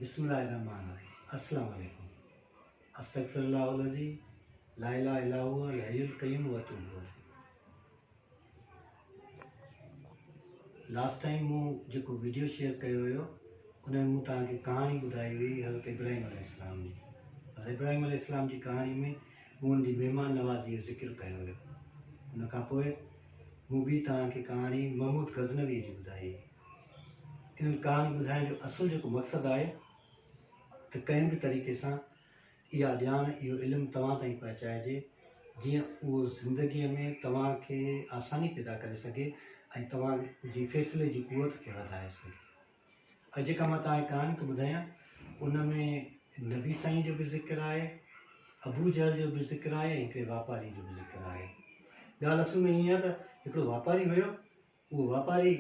बिस्मिल्लाहिर्रहमानिर्रहीम। अस्सलाम वालेकुम। अस्तगफिरुल्लाहल्लज़ी ला इलाहा इल्ला हुवल हय्युल क़य्यूम व अतूबु इलैह। लास्ट टाइम मूं जेको वीडियो शेयर कयो हुयो उन में मूं तव्हांखे कहाणी ॿुधाई हुई हज़रत इब्राहिम अलैहिस्सलाम जी। हज़रत इब्राहिम अलैहिस्सलाम जी कहाणी में मूं उनजी महिमान नवाज़ी जो ज़िक्र कयो हुयो। उन खां पोइ मूं ॿी तव्हांखे कहाणी महमूद गज़नवी जी ॿुधाई। इन कहाणी ॿुधाइण जो असुलु जेको मक़सदु आहे त कंहिं बि तरीक़े सां इहा ॼाण इहो इल्मु तव्हां ताईं पहुचाइजे जीअं उहो ज़िंदगीअ में तव्हांखे आसानी पैदा करे सघे ऐं तव्हांजी फ़ैसिले जी क़ुवत खे वधाए सघे। अॼु जेका मां तव्हांखे कहाणी थो ॿुधायां उन में नबी साईं जो बि ज़िक्र आहे, अबू जहल जो बि ज़िक्र आहे ऐं हिकिड़े वापारी जो बि ज़िक्र आहे। ॻाल्हि असुल में ईअं आहे त हिकिड़ो वापारी हुयो। उहो वापारी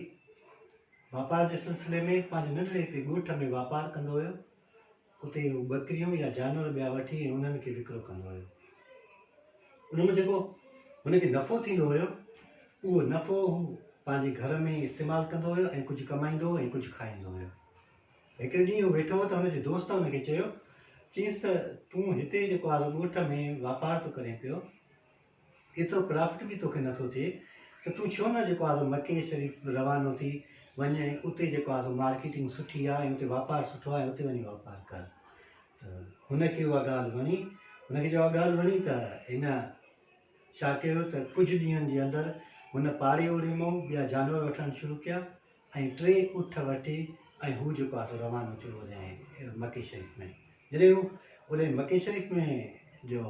वापार जे सिलसिले में पंहिंजे नंढड़े हिकिड़े ॻोठ में वापारु कंदो हुयो। उते बकरियूं या जानवर ॿिया वठी ऐं उन्हनि खे विकिरो कंदो हुयो। उनमें जेको हुनखे नफ़ो थींदो हुयो उहो नफ़ो हू पंहिंजे घर में इस्तेमालु कंदो हुयो ऐं कुझु कमाईंदो हुयो ऐं कुझु खाईंदो हुयो। हिकिड़े ॾींहुं हू वेठो हो त हुनजे दोस्त हुनखे चयईंसि त तूं हिते जेको आहे ॻोठ में वापारु थो करे पियो, एतिरो प्रॉफिट बि तोखे नथो थिए त तूं छो न जेको आहे मके शरीफ़ रवानो थी वञे ऐं उते जेको आहे मार्केटिंग सुठी आहे ऐं उते वापारु सुठो आहे, उते वञी वापारु कर। त हुनखे उहा ॻाल्हि वणी। हुनखे जब ॻाल्हि वणी त हिन छा कयो त कुझु ॾींहंनि जे अंदरि हुन पाड़े ओड़े मां ॿिया जानवर वठणु शुरू कया ऐं 3 ऊठ वठी ऐं हू जेको आहे रवानो थियो होॾे मके शरीफ़ में। जॾहिं हू होॾे मके शरीफ़ में जो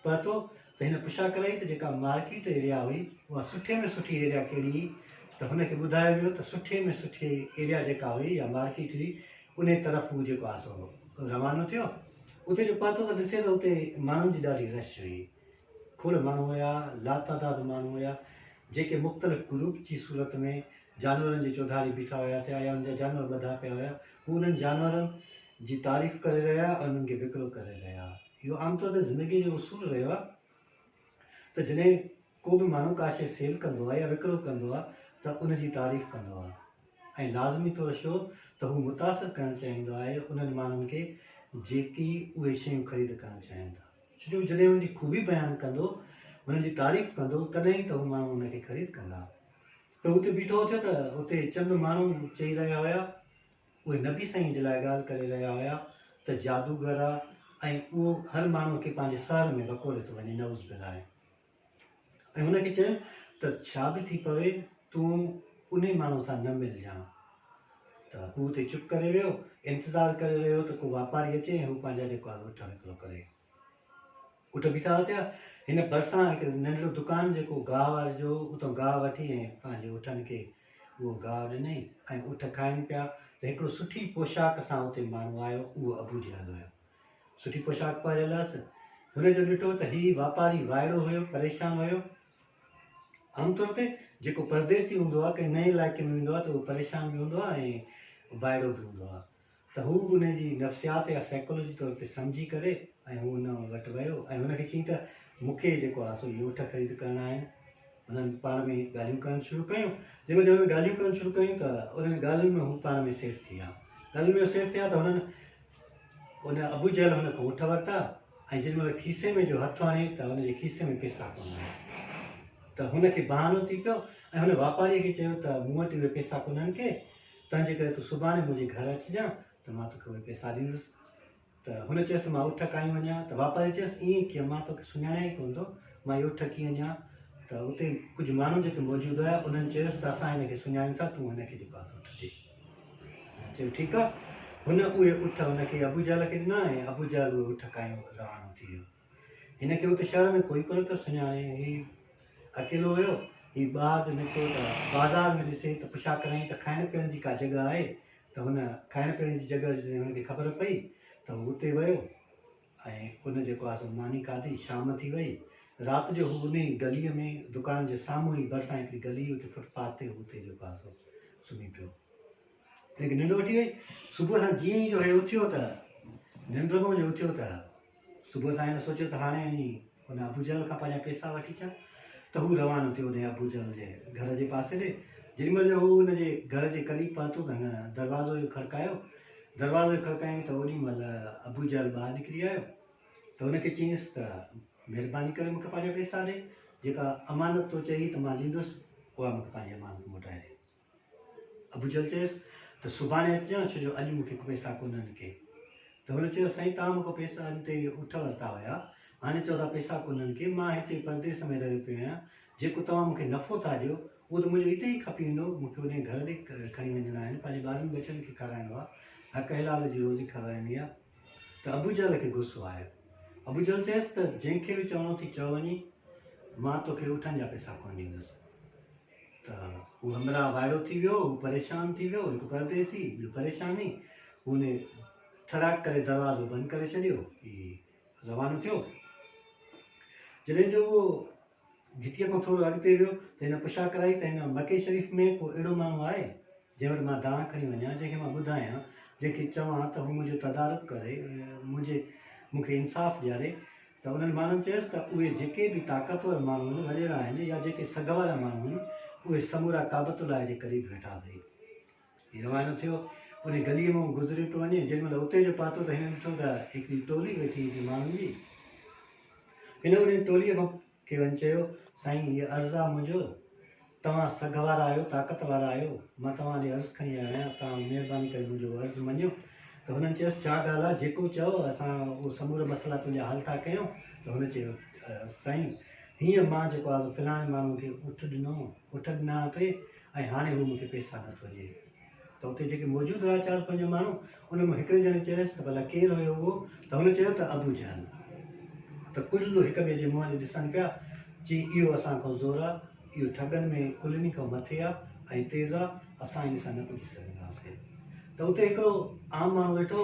पहुतो त हिन पुछा कराई त जेका मार्केट एरिया हुई उहा सुठे में सुठी एरिया कहिड़ी हुई। त हुनखे ॿुधायो वियो त सुठे में सुठी एरिया जेका हुई या मार्केट हुई उन तरफ़ हू जेको आहे सो रवानो थियो। उते जो पहुतो त ॾिसे त उते माण्हुनि जी ॾाढी रश हुई। खोड़ माण्हू हुया, लातादाद माण्हू हुया जेके मुख़्तलिफ़ ग्रुप जी सूरत में जानवरनि जी चौधारी बीठा हुया थिया या उनजा जानवर ॿधा पिया हुया। हू उन्हनि जानवरनि जी तारीफ़ करे रहिया ऐं उन्हनि खे विकिरो करे रहिया। इहो आमतौर ते ज़िंदगी जो उसूल रहियो आहे त जॾहिं को बि माण्हू का शइ सेल कंदो आहे या विकिरो कंदो आहे त उनजी तारीफ़ कंदो आहे ऐं लाज़मी तौर छो त हू मुतासिर करणु चाहींदो आहे उन्हनि माण्हुनि खे जेकी उहे शयूं ख़रीद करणु चाहिनि था। छो जो जॾहिं हुनजी ख़ूबी बयानु कंदो, हुननि जी तारीफ़ कंदो, तॾहिं त हू माण्हू हुनखे ख़रीद कंदा। त हुते बीठो थियो त हुते चंद माण्हू चई रहिया हुया, उहे नबी साईं जे लाइ ॻाल्हि करे रहिया हुया त जादूगर आहे ऐं उहो हर माण्हूअ खे पंहिंजे शहर में वकोड़े थो वञे नऊज़ बिल्लाह। ऐं हुनखे चयो त छा बि थी पवे तूं उन माण्हू सां न मिलजांइ। त हू हुते चुप करे वियो, इंतज़ारु करे रहियो त को वापारी अचे ऐं हू पंहिंजा जेको आहे ऊठ विकिरो करे। ऊठ बीठा थिया। हिन भरिसां हिकिड़ो नंढिड़ो दुकानु जेको गाहु वारे जो, उतां गाहु वठी ऐं पंहिंजे ऊठनि खे उहो गाहु ॾिनई ऐं ऊठ खाइनि पिया। त हिकिड़ो सुठी पोशाक सां उते माण्हू आयो, उहो अबू जहल हुयो। सुठी पोशाक पारियल हुअसि। हुनजो ॾिठो त हीउ वापारी वाइड़ो हुयो, परेशान हुयो। आमतौर ते जेको परदेसी हूंदो आहे कंहिं नए इलाइक़े में वेंदो आहे त उहो परेशान बि हूंदो आहे ऐं वाइड़ो बि हूंदो आहे। त हू उनजी नफ़्सियात या साइकोलॉजी तौर ते सम्झी करे ऐं हू हुन वटि वियो ऐं हुनखे चई त मूंखे जेको आहे सो इहे ऊठ ख़रीद करणा आहिनि। हुननि पाण में ॻाल्हियूं करणु शुरू कयूं। जंहिंमहिल हुननि ॻाल्हियूं करणु शुरू कयूं त उन्हनि ॻाल्हियुनि में हू पाण में सेट थी विया। ॻाल्हियुनि में सेट थिया त हुननि उन अबू जहल हुनखां ऊठ वरिता ऐं जेॾीमहिल खीसे में जो हथु हणे त हुनजे खीसे में पैसा कोन आया। त हुनखे बहानो थी पियो ऐं हुन वापारीअ खे चयो त मूं वटि उहे पैसा कोन्हनि के, तंहिंजे करे तूं सुभाणे मुंहिंजे घर अचिजांइ त मां तोखे उहे पैसा ॾींदुसि। त हुन चयसि मां ऊठ काई वञा। त वापारी चयसि ईअं कीअं, मां तोखे सुञाणा ई कोन थो, मां इहे ऊठ कीअं ॾियां। त उते कुझु माण्हू जेके मौजूदु हुया उन्हनि चयोसि त असां हिनखे सुञाणीं था, तूं हिनखे जेको आहे ऊठ ॾे। चयो ठीकु आहे। हुन उहे ऊठ हुनखे अबू जहल खे ॾिना ऐं अबू जहल उहे ऊठ खायूं रवानो थी वियो। हिनखे उते शहर में कोई कोन पियो सुञाणे, हीउ अकेलो हुयो। हीउ ॿाहिरि निकितो त बाज़ारि में ॾिसे त पुछा कराई त खाइण पीअण जी का जॻह आहे। त हुन खाइण पीअण जी जॻह जॾहिं हुनखे ख़बर पई त हू उते वियो ऐं उन जेको आहे सो मानी खाधी। शाम थी वई। राति जो हू उन ई गलीअ में दुकान जे साम्हूं ई भरिसां हिकिड़ी गली उते फुटपाथ ते हुते जेको आहे सो सुम्ही पियो। हिनखे निंड वठी वई। सुबुह सां जीअं ई जो हे उथियो त निंड मां जो उथियो त सुबुह सां हिन सोचियो त हाणे वञी हुन अबू जहल खां पंहिंजा पैसा वठी अचां। त हू रवानो थियो उन अबू जहल जे घर जे पासे ॾे। जेॾीमहिल हू हुनजे घर जे क़रीब पहुतो त हिन दरवाज़ो जो खड़कायो दरवाज़ो खड़कायईं त ओॾी महिल अबू जहल ॿाहिरि निकिरी आयो त हुनखे चयईंसि त महिरबानी करे मूंखे पंहिंजा पैसा ॾे, जेका अमानत तो चई त मां ॾींदुसि, उहा मूंखे पंहिंजी अमानत मोटाए ॾे। अबू जहल चयसि त सुभाणे अचिजांइ, छो जो अॼु मूंखे पैसा कोन्हनि के। त हुन चयो साईं तव्हां मूंखे पैसा हिते उठ वरिता हुया, हाणे चओ था पैसा कोन्हनि के, मां हिते परदेस में रहियो पियो आहियां, जेको तव्हां मूंखे नफ़ो था ॾियो उहो त मुंहिंजो हिते ई खपी वेंदो, मूंखे उन घर ॾे खणी वञिणा आहिनि, पंहिंजे ॿारनि बचनि खे खाराइणो आहे, हक़ हलाल जी रोज़ी खाराइणी आहे। त अबू जहल खे गुस्सो आयो। अबू जहल चयसि त जंहिंखे बि चवणो थी चओ वञी, मां तोखे उठनि जा पैसा कोन ॾींदुसि। त हू हमरा वाइड़ो थी वियो, हू परेशान थी वियो, हिकु परदेसी ॿियो परेशानी, हुन ठड़ाक करे दरवाज़ो बंदि करे छॾियो, रवानो थियो। जॾहिं जो उहो घिटीअ खां थोरो अॻिते वियो त हिन पुछा कराई त हिन मके शरीफ़ में को अहिड़ो माण्हू आहे जंहिं वटि मां दाण खणी वञा, जंहिंखे मां ॿुधायां, जंहिंखे चवां त हू मुंहिंजो तदारुक करे, मूंखे इंसाफ़ ॾियारे। त उन्हनि माण्हुनि चयसि त उहे जेके बि ताक़तवर माण्हू आहिनि, वॾेरा आहिनि, या जेके सग वारा माण्हू आहिनि, उहे समूरा काबतुल्लाह जे क़रीब वेठा अथई। हीउ रवानो थियो, उन गलीअ मां गुज़रियो पियो वञे, जेॾी महिल उते जो पातो त हिन ॾिठो त हिकिड़ी टोली वेठी हुई माण्हुनि जी। हिन उन टोलीअ खां खे वञी चयो, साईं हीअ अर्ज़ु आहे मुंहिंजो, तव्हां सग वारा आहियो, ताक़त वारा आहियो, मां तव्हां ॾे अर्ज़ु खणी आयो आहियां, तव्हां महिरबानी करे मुंहिंजो अर्ज़ु मञियो। त हुननि चयसि छा ॻाल्हि आहे, जेको चओ, असां उहो समूरा मसइला तुंहिंजा हल था कयूं। त हुन चयो साईं हीअं मां जेको आहे फलाणे माण्हू खे उठ ॾिना टे, ऐं हाणे हू मूंखे पैसा नथो ॾिए। त उते जेके मौजूदु हुआ 4-5 माण्हू, उन मां हिकिड़े ॼणे चयसि त भला केरु हुयो उहो, त हुन चयो त अबू जहल। त कुल्लू हिक ॿिए जे मुंहं ॾे ॾिसनि पिया, चई इहो असांखां ज़ोर आहे, इहो ठगनि में कुलनी खां मथे आहे ऐं तेज़ आहे, असां इन सां न पुॼी सघंदासीं। त उते हिकिड़ो आम माण्हू वेठो,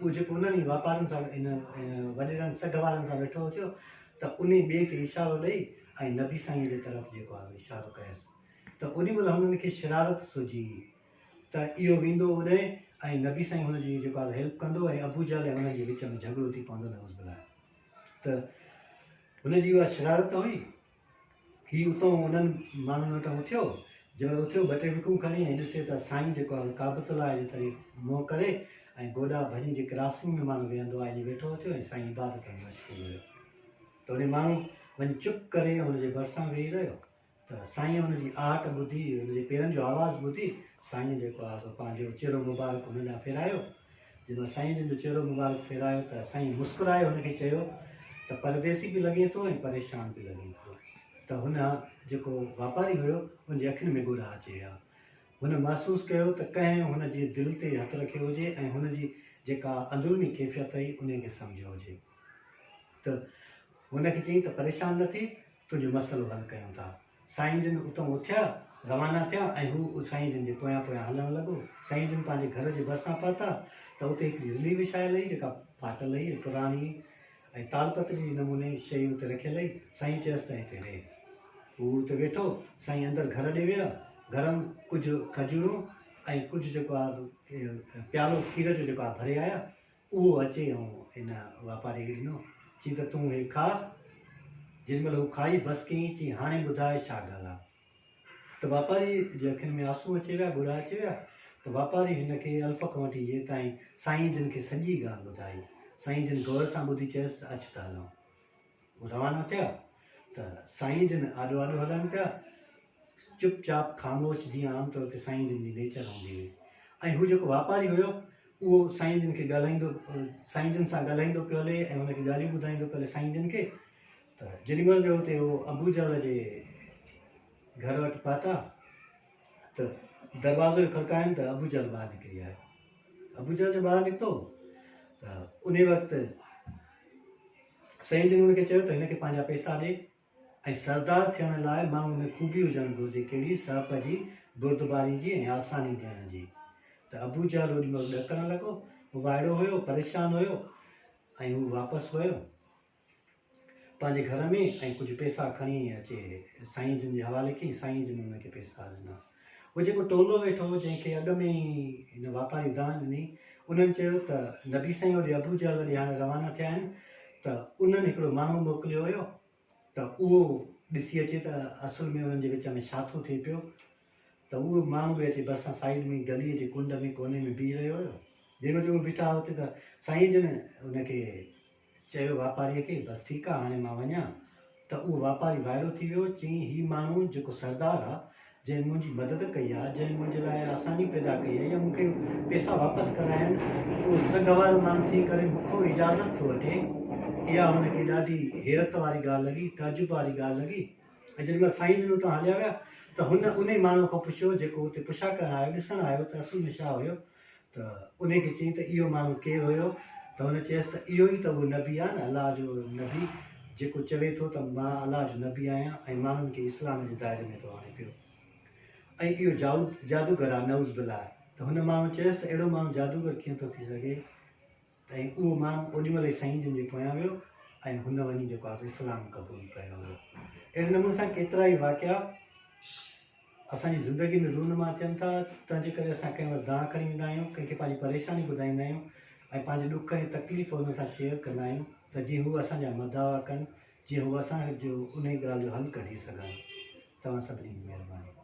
उहो जेको उन्हनि ई वापारियुनि सां, इन वॾेरनि सग वारनि सां वेठो थियो, त उन ॿिए खे इशारो ॾेई ऐं नबी साईं जे तरफ़ जेको आहे इशारो कयसि। त ओॾी महिल हुननि खे शरारत सुझी त इहो वेंदो होॾे ऐं नबी साईं हुनजी जेको आहे हेल्प कंदो, ऐं अबू जहल ऐं हुननि जे विच में झगड़ो थी पवंदो न उस। त हुनजी उहा शरारत हुई। हीउ उतां उन्हनि माण्हुनि वटां उथियो, जंहिंमहिल उथियो 2-3 विकूं खणी ऐं ॾिसे त साईं जेको आहे काबतुल्लाह जे तरफ़ मुंहुं करे ऐं गोॾा भञी, जे क्रासिंग में माण्हू वेहंदो आहे, ईअं वेठो थियो, ऐं साईं इबादत में मशगूल हुयो। त उन माण्हू वञी चुप करे हुनजे भरिसां वेही रहियो। त साईं हुनजी आहट ॿुधी, हुनजे पेरनि जो आवाज़ु ॿुधी, साईं जेको आहे पंहिंजो चहिरो मुबारक हुन ॾांहुं फेरायो। जंहिंमहिल साईं जन जो चहिरो मुबारक फेरायो त साईं मुस्कुराए हुनखे चयो त परदेसी बि लॻे थो ऐं परेशान बि लॻे थो। त हुन जेको वापारी हुयो, हुनजी अखियुनि में ॻोढ़ा अची विया। हुन महसूसु कयो त कंहिं हुनजे दिलि ते हथु रखियो हुजे ऐं हुनजी जेका अंदरूनी कैफ़ियत हुई उनखे सम्झियो हुजे। त हुनखे चयईं त परेशान न थी, तुंहिंजो मसइलो हल कयूं था। साईं जन उतां उथिया, रवाना थिया, ऐं हू साईं जन जे पोयां हलणु लॻो। साईं जन पंहिंजे घर जे भरिसां पहुता त उते हिकिड़ी रिली विछायल हुई, जेका फाटल हुई, पुराणी ऐं तालपत्री नमूने शइ उते रखियल हुई। साईं चयसि त हिते रहे। हू उते वेठो, साईं अंदरि घर ॾे विया, घर में कुझु खजूरूं ऐं कुझु जेको आहे प्यालो खीर जो जेको आहे भरे आया, उहो अचे ऐं हिन वापारी खे ॾिनो, चई त तूं हे खा। जेॾीमहिल हू खाई बसि कयईं, चई हाणे ॿुधाए छा ॻाल्हि आहे। त वापारी जे अखियुनि में आंसू अची विया, ॻोढ़ा अची विया। त वापारी हिनखे अल्फ़ खां वठी ये ताईं साईं जन खे सॼी ॻाल्हि ॿुधाई। साईं जन गौर सां ॿुधी चयसि अचु त हलूं। हू रवाना थिया। त साईं जन आॾो आॾो हलनि पिया, चुपचाप ख़ामोश, जीअं आमतौर ते साईं जन जी नेचर हूंदी हुई। ऐं हू जेको वापारी हुयो, उहो साईं जन खे साईं जन सां ॻाल्हाईंदो पियो हले ऐं हुनखे ॻाल्हियूं ॿुधाईंदो पियो हले साईं जन खे। त जेॾीमहिल जो हुते उहो अबू जहल जे घर वटि पहुता, त दरवाज़ो खड़काइनि त अबू जहल ॿाहिरि निकिरी आयो। अबू जहल जो ॿाहिरि निकितो त उन वक़्तु साईं जन हुनखे चयो त हिनखे पंहिंजा पैसा ॾे, ऐं सरदार थियण लाइ माण्हू में ख़ूबी हुजणु घुरिजे, कहिड़ी सहप जी, बुर्दबारी जी ऐं आसानी ॾियण जी। त अबू जहल ओॾी महिल ॾकणु लॻो, हू वाइड़ो हुयो, परेशान हुयो, ऐं हू वापसि वियो पंहिंजे घर में ऐं कुझु पैसा खणी अचे साईं जन जे हवाले कयईं। साईं जन हुनखे पैसा ॾिना। उहो जेको टोलो वेठो, जंहिंखे अॻ में ई हिन वापारी दान ॾिनी, उन्हनि चयो त नबी साईं होॾे अबू जहल ॾे हाणे रवाना थिया आहिनि। त उन्हनि हिकिड़ो माण्हू मोकिलियो हुयो त उहो ॾिसी अचे त असुल में उन्हनि जे विच में छा थो थिए पियो। त उहो माण्हू बि अचे भरिसां साइड में गलीअ जे कुंड में कोने में बीह रहियो हुयो। जंहिंमहिल उहे बीठा हुते त साईं जन उनखे चयो वापारीअ खे बसि ठीकु आहे हाणे मां वञा। त उहो वापारी वाइड़ो थी वियो, चई हीउ माण्हू जेको सरदार आहे, जंहिं मुंहिंजी मदद कई आहे, जंहिं मुंहिंजे लाइ आसानी पैदा कई आहे या मूंखे पैसा वापसि कराया आहिनि, उहो सग वारो माण्हू थी करे मूंखां इजाज़त थो वठे। इहा हुनखे ॾाढी हैरत वारी ॻाल्हि लॻी, ताजुब वारी ॻाल्हि लॻी। ऐं जॾहिं साईं जन उतां हलिया विया त हुन उन माण्हू खां पुछियो जेको हुते पुछा करणु आयो, ॾिसणु आयो त असुल में छा हुयो। त उनखे चई त इहो माण्हू केरु हुयो। त हुन चयसि त इहो ई त उहो नबी आहे न, अलाह जो नबी, जेको चवे थो त मां अलाह जो नबी आहियां ऐं माण्हुनि खे इस्लाम जे दाइरे में थो आणे पियो, ऐं इहो जादूगर आहे नऊज़ बिल्ला। त हुन माण्हू चयसि अहिड़ो माण्हू जादूगर कीअं थो थी सघे। ऐं उहो माण्हू ओॾीमहिल साईं जन जे पोयां वियो ऐं हुन वञी जेको आहे इस्लाम क़बूल कयो हुयो। अहिड़े नमूने सां केतिरा ई वाक़िया असांजी ज़िंदगी में रूनमा थियनि था। तंहिंजे करे असां कंहिं वटि दाण खणी वेंदा आहियूं, कंहिंखे पंहिंजी परेशानी ॿुधाईंदा आहियूं ऐं पंहिंजे ॾुख ऐं तकलीफ़ हुन सां शेयर कंदा आहियूं त जीअं हू असांजा मदावा कनि, जीअं हू असांजो उन ॻाल्हि जो हल कढी सघनि। तव्हां सभिनी जी महिरबानी।